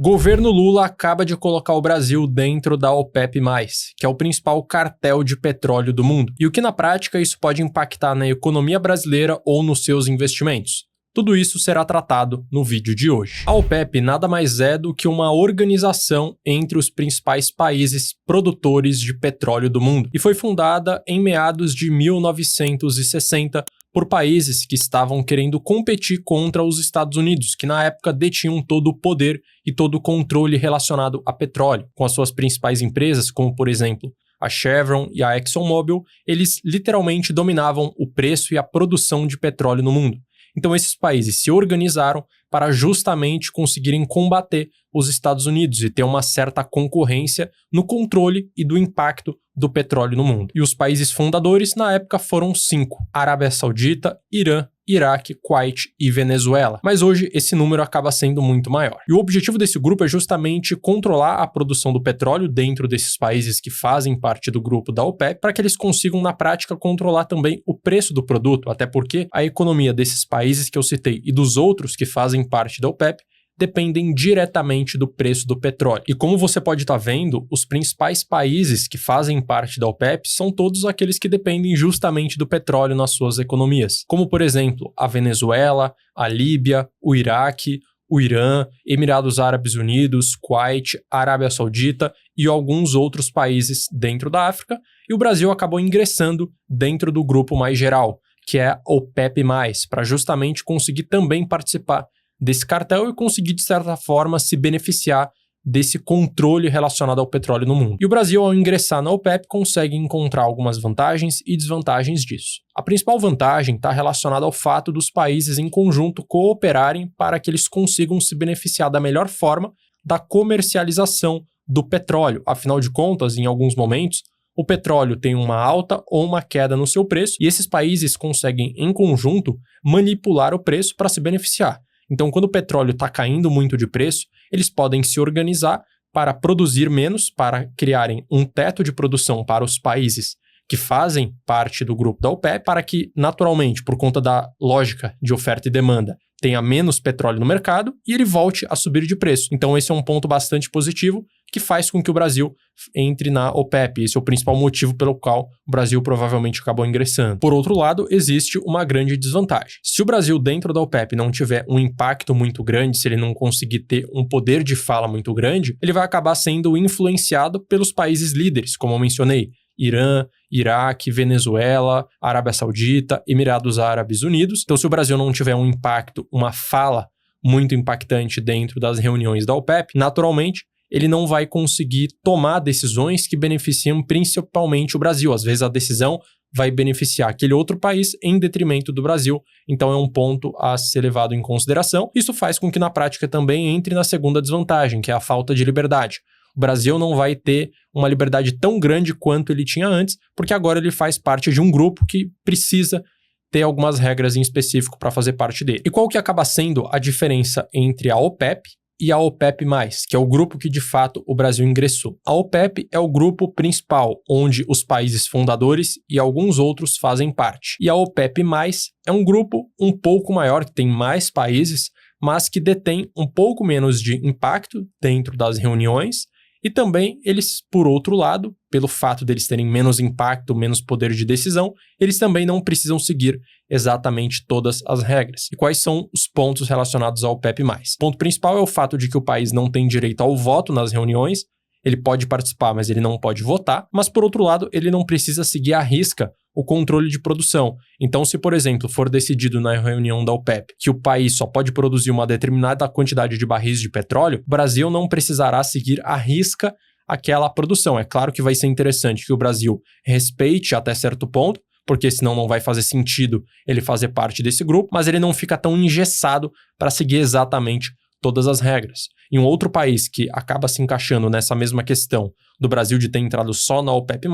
Governo Lula acaba de colocar o Brasil dentro da OPEP+, que é o principal cartel de petróleo do mundo. E o que na prática isso pode impactar na economia brasileira ou nos seus investimentos? Tudo isso será tratado no vídeo de hoje. A OPEP nada mais é do que uma organização entre os principais países produtores de petróleo do mundo e foi fundada em meados de 1960 por países que estavam querendo competir contra os Estados Unidos, que na época detinham todo o poder e todo o controle relacionado a petróleo. Com as suas principais empresas, como por exemplo a Chevron e a ExxonMobil, eles literalmente dominavam o preço e a produção de petróleo no mundo. Então esses países se organizaram para justamente conseguirem combater os Estados Unidos e ter uma certa concorrência no controle e do impacto do petróleo no mundo. E os países fundadores na época foram 5: Arábia Saudita, Irã, Iraque, Kuwait e Venezuela. Mas hoje esse número acaba sendo muito maior. E o objetivo desse grupo é justamente controlar a produção do petróleo dentro desses países que fazem parte do grupo da OPEP, para que eles consigam na prática controlar também o preço do produto, até porque a economia desses países que eu citei e dos outros que fazem parte da OPEP dependem diretamente do preço do petróleo. E como você pode estar vendo, os principais países que fazem parte da OPEP são todos aqueles que dependem justamente do petróleo nas suas economias, como por exemplo a Venezuela, a Líbia, o Iraque, o Irã, Emirados Árabes Unidos, Kuwait, Arábia Saudita e alguns outros países dentro da África, e o Brasil acabou ingressando dentro do grupo mais geral, que é a OPEP+, para justamente conseguir também participar desse cartel e conseguir, de certa forma, se beneficiar desse controle relacionado ao petróleo no mundo. E o Brasil, ao ingressar na OPEP, consegue encontrar algumas vantagens e desvantagens disso. A principal vantagem está relacionada ao fato dos países em conjunto cooperarem para que eles consigam se beneficiar da melhor forma da comercialização do petróleo. Afinal de contas, em alguns momentos, o petróleo tem uma alta ou uma queda no seu preço e esses países conseguem, em conjunto, manipular o preço para se beneficiar. Então, quando o petróleo está caindo muito de preço, eles podem se organizar para produzir menos, para criarem um teto de produção para os países que fazem parte do grupo da OPEP, para que, naturalmente, por conta da lógica de oferta e demanda, tenha menos petróleo no mercado e ele volte a subir de preço. Então, esse é um ponto bastante positivo que faz com que o Brasil entre na OPEP. Esse é o principal motivo pelo qual o Brasil provavelmente acabou ingressando. Por outro lado, existe uma grande desvantagem. Se o Brasil dentro da OPEP não tiver um impacto muito grande, se ele não conseguir ter um poder de fala muito grande, ele vai acabar sendo influenciado pelos países líderes, como eu mencionei, Irã, Iraque, Venezuela, Arábia Saudita, Emirados Árabes Unidos. Então, se o Brasil não tiver um impacto, uma fala muito impactante dentro das reuniões da OPEP, naturalmente, ele não vai conseguir tomar decisões que beneficiam principalmente o Brasil. Às vezes, a decisão vai beneficiar aquele outro país em detrimento do Brasil. Então, é um ponto a ser levado em consideração. Isso faz com que, na prática, também entre na segunda desvantagem, que é a falta de liberdade. O Brasil não vai ter uma liberdade tão grande quanto ele tinha antes, porque agora ele faz parte de um grupo que precisa ter algumas regras em específico para fazer parte dele. E qual que acaba sendo a diferença entre a OPEP e a OPEP+, que é o grupo que de fato o Brasil ingressou? A OPEP é o grupo principal, onde os países fundadores e alguns outros fazem parte. E a OPEP+, é um grupo um pouco maior, que tem mais países, mas que detém um pouco menos de impacto dentro das reuniões. E também eles, por outro lado, pelo fato deles terem menos impacto, menos poder de decisão, eles também não precisam seguir exatamente todas as regras. E quais são os pontos relacionados ao OPEP+? O ponto principal é o fato de que o país não tem direito ao voto nas reuniões, ele pode participar, mas ele não pode votar, mas por outro lado, ele não precisa seguir à risca o controle de produção. Então, se, por exemplo, for decidido na reunião da OPEP que o país só pode produzir uma determinada quantidade de barris de petróleo, o Brasil não precisará seguir à risca aquela produção. É claro que vai ser interessante que o Brasil respeite até certo ponto, porque senão não vai fazer sentido ele fazer parte desse grupo, mas ele não fica tão engessado para seguir exatamente todas as regras. E um outro país que acaba se encaixando nessa mesma questão do Brasil de ter entrado só na OPEP+,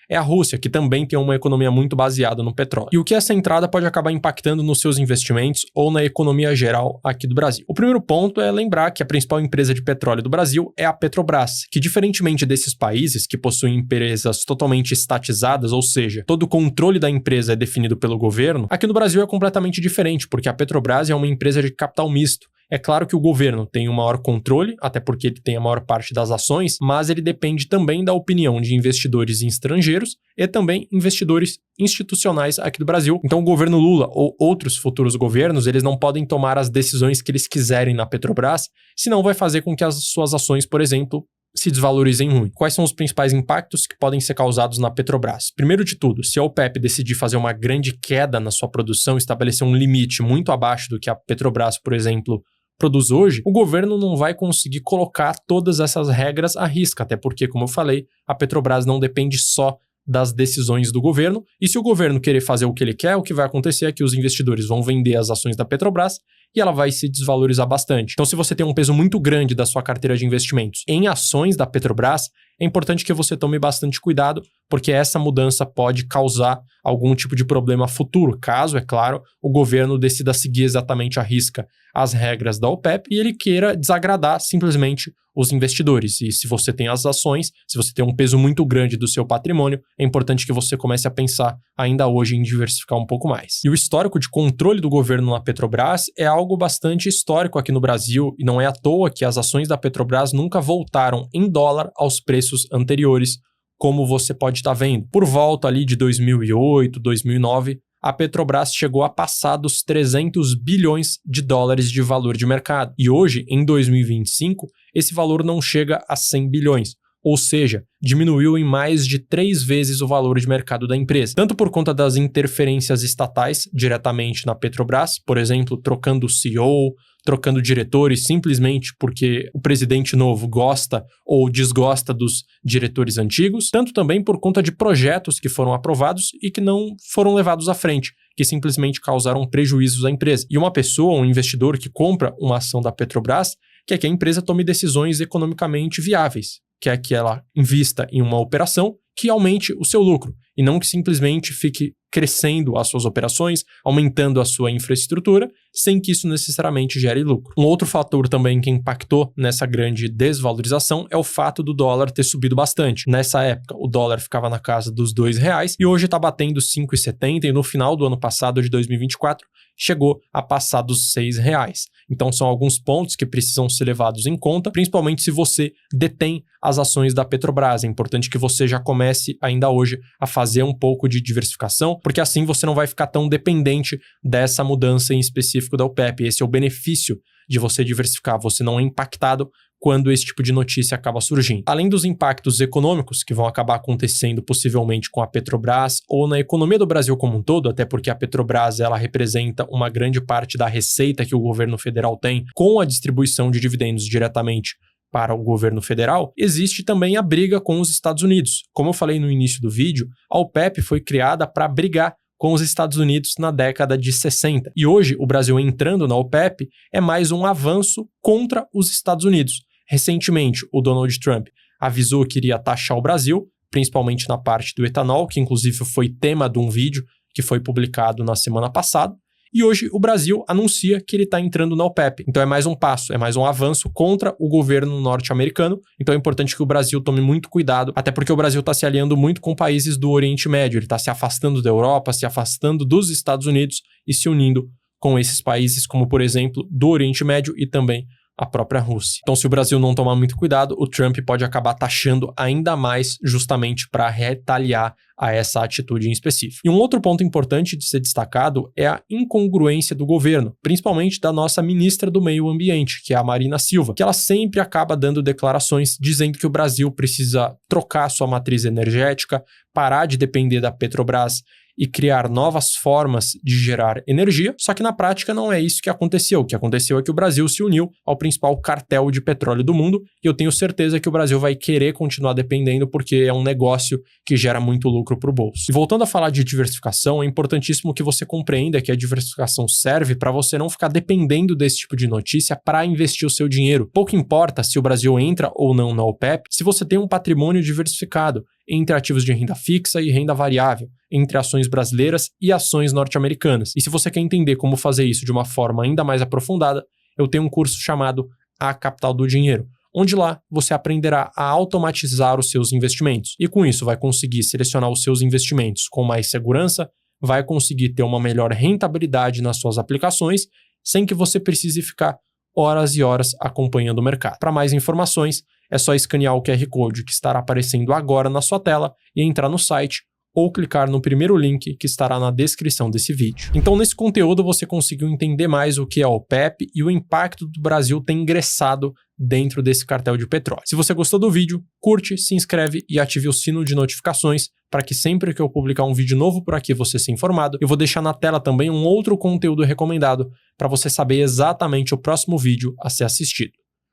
é a Rússia, que também tem uma economia muito baseada no petróleo. E o que essa entrada pode acabar impactando nos seus investimentos ou na economia geral aqui do Brasil? O primeiro ponto é lembrar que a principal empresa de petróleo do Brasil é a Petrobras, que diferentemente desses países que possuem empresas totalmente estatizadas, ou seja, todo o controle da empresa é definido pelo governo, aqui no Brasil é completamente diferente, porque a Petrobras é uma empresa de capital misto. É claro que o governo tem o maior controle, até porque ele tem a maior parte das ações, mas ele depende também da opinião de investidores estrangeiros e também investidores institucionais aqui do Brasil. Então o governo Lula ou outros futuros governos, eles não podem tomar as decisões que eles quiserem na Petrobras, senão vai fazer com que as suas ações, por exemplo, se desvalorizem muito. Quais são os principais impactos que podem ser causados na Petrobras? Primeiro de tudo, se a OPEP decidir fazer uma grande queda na sua produção, estabelecer um limite muito abaixo do que a Petrobras, por exemplo, produz hoje, o governo não vai conseguir colocar todas essas regras à risca, até porque, como eu falei, a Petrobras não depende só das decisões do governo, e se o governo querer fazer o que ele quer, o que vai acontecer é que os investidores vão vender as ações da Petrobras e ela vai se desvalorizar bastante. Então, se você tem um peso muito grande da sua carteira de investimentos em ações da Petrobras, é importante que você tome bastante cuidado, porque essa mudança pode causar algum tipo de problema futuro, caso, é claro, o governo decida seguir exatamente à risca as regras da OPEP e ele queira desagradar simplesmente os investidores. E se você tem as ações, se você tem um peso muito grande do seu patrimônio, é importante que você comece a pensar ainda hoje em diversificar um pouco mais. E o histórico de controle do governo na Petrobras é algo bastante histórico aqui no Brasil, e não é à toa que as ações da Petrobras nunca voltaram em dólar aos preços anteriores, como você pode estar vendo. Por volta ali de 2008, 2009, a Petrobras chegou a passar dos 300 bilhões de dólares de valor de mercado. E hoje, em 2025, esse valor não chega a 100 bilhões. Ou seja, diminuiu em mais de 3 vezes o valor de mercado da empresa. Tanto por conta das interferências estatais diretamente na Petrobras, por exemplo, trocando o CEO, trocando diretores simplesmente porque o presidente novo gosta ou desgosta dos diretores antigos, tanto também por conta de projetos que foram aprovados e que não foram levados à frente, que simplesmente causaram prejuízos à empresa. E uma pessoa, um investidor que compra uma ação da Petrobras, quer que a empresa tome decisões economicamente viáveis, quer que ela invista em uma operação que aumente o seu lucro e não que simplesmente fique crescendo as suas operações, aumentando a sua infraestrutura, sem que isso necessariamente gere lucro. Um outro fator também que impactou nessa grande desvalorização é o fato do dólar ter subido bastante. Nessa época, o dólar ficava na casa dos R$2 e hoje está batendo 5,70 e no final do ano passado, de 2024, chegou a passar dos R$6. Então são alguns pontos que precisam ser levados em conta, principalmente se você detém as ações da Petrobras. É importante que você já comece ainda hoje a fazer um pouco de diversificação, porque assim você não vai ficar tão dependente dessa mudança em específico da OPEP. Esse é o benefício de você diversificar, você não é impactado quando esse tipo de notícia acaba surgindo. Além dos impactos econômicos que vão acabar acontecendo possivelmente com a Petrobras ou na economia do Brasil como um todo, até porque a Petrobras ela representa uma grande parte da receita que o governo federal tem com a distribuição de dividendos diretamente para o governo federal, existe também a briga com os Estados Unidos. Como eu falei no início do vídeo, a OPEP foi criada para brigar com os Estados Unidos na década de 60. E hoje, o Brasil entrando na OPEP é mais um avanço contra os Estados Unidos. Recentemente, o Donald Trump avisou que iria taxar o Brasil, principalmente na parte do etanol, que inclusive foi tema de um vídeo que foi publicado na semana passada. E hoje o Brasil anuncia que ele está entrando na OPEP. Então é mais um passo, é mais um avanço contra o governo norte-americano. Então é importante que o Brasil tome muito cuidado, até porque o Brasil está se aliando muito com países do Oriente Médio. Ele está se afastando da Europa, se afastando dos Estados Unidos e se unindo com esses países, como por exemplo, do Oriente Médio e também a própria Rússia. Então, se o Brasil não tomar muito cuidado, o Trump pode acabar taxando ainda mais justamente para retaliar a essa atitude em específico. E um outro ponto importante de ser destacado é a incongruência do governo, principalmente da nossa ministra do Meio Ambiente, que é a Marina Silva, que ela sempre acaba dando declarações dizendo que o Brasil precisa trocar sua matriz energética, parar de depender da Petrobras e criar novas formas de gerar energia, só que na prática não é isso que aconteceu. O que aconteceu é que o Brasil se uniu ao principal cartel de petróleo do mundo e eu tenho certeza que o Brasil vai querer continuar dependendo porque é um negócio que gera muito lucro para o bolso. E voltando a falar de diversificação, é importantíssimo que você compreenda que a diversificação serve para você não ficar dependendo desse tipo de notícia para investir o seu dinheiro. Pouco importa se o Brasil entra ou não na OPEP, se você tem um patrimônio diversificado entre ativos de renda fixa e renda variável, entre ações brasileiras e ações norte-americanas. E se você quer entender como fazer isso de uma forma ainda mais aprofundada, eu tenho um curso chamado A Capital do Dinheiro, onde lá você aprenderá a automatizar os seus investimentos. E com isso vai conseguir selecionar os seus investimentos com mais segurança, vai conseguir ter uma melhor rentabilidade nas suas aplicações, sem que você precise ficar horas e horas acompanhando o mercado. Para mais informações, é só escanear o QR Code que estará aparecendo agora na sua tela e entrar no site ou clicar no primeiro link que estará na descrição desse vídeo. Então, nesse conteúdo você conseguiu entender mais o que é a OPEP e o impacto do Brasil ter ingressado dentro desse cartel de petróleo. Se você gostou do vídeo, curte, se inscreve e ative o sino de notificações para que sempre que eu publicar um vídeo novo por aqui você seja informado. Eu vou deixar na tela também um outro conteúdo recomendado para você saber exatamente o próximo vídeo a ser assistido.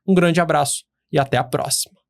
Um grande abraço e até a próxima!